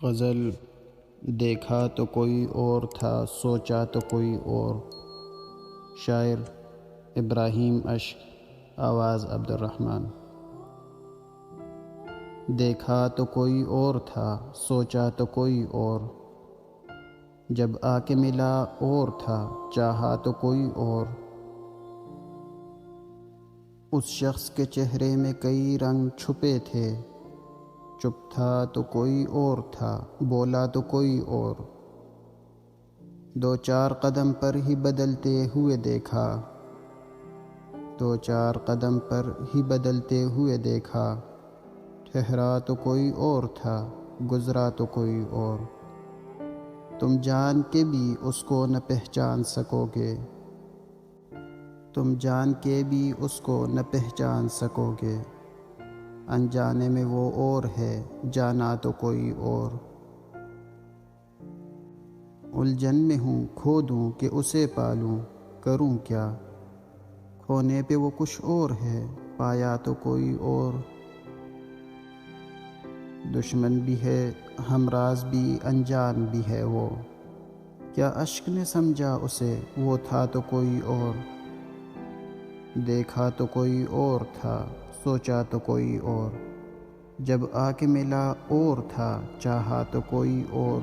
غزل دیکھا تو کوئی اور تھا، سوچا تو کوئی اور۔ شاعر ابراہیم اشک، آواز عبدالرحمن۔ دیکھا تو کوئی اور تھا، سوچا تو کوئی اور، جب آ کے ملا اور تھا، چاہا تو کوئی اور۔ اس شخص کے چہرے میں کئی رنگ چھپے تھے، چپ تھا تو کوئی اور تھا، بولا تو کوئی اور۔ دو چار قدم پر ہی بدلتے ہوئے دیکھا، دو چار قدم پر ہی بدلتے ہوئے دیکھا، ٹھہرا تو کوئی اور تھا، گزرا تو کوئی اور۔ تم جان کے بھی اس کو نہ پہچان سکو گے، تم جان کے بھی اس کو نہ پہچان سکو گے، انجانے میں وہ اور ہے، جانا تو کوئی اور۔ الجھن میں ہوں، کھو دوں کہ اسے پالوں، کروں کیا؟ کھونے پہ وہ کچھ اور ہے، پایا تو کوئی اور۔ دشمن بھی ہے، ہمراز بھی، انجان بھی ہے وہ، کیا اشک نے سمجھا اسے، وہ تھا تو کوئی اور۔ دیکھا تو کوئی اور تھا، سوچا تو کوئی اور، جب آ کے ملا اور تھا، چاہا تو کوئی اور۔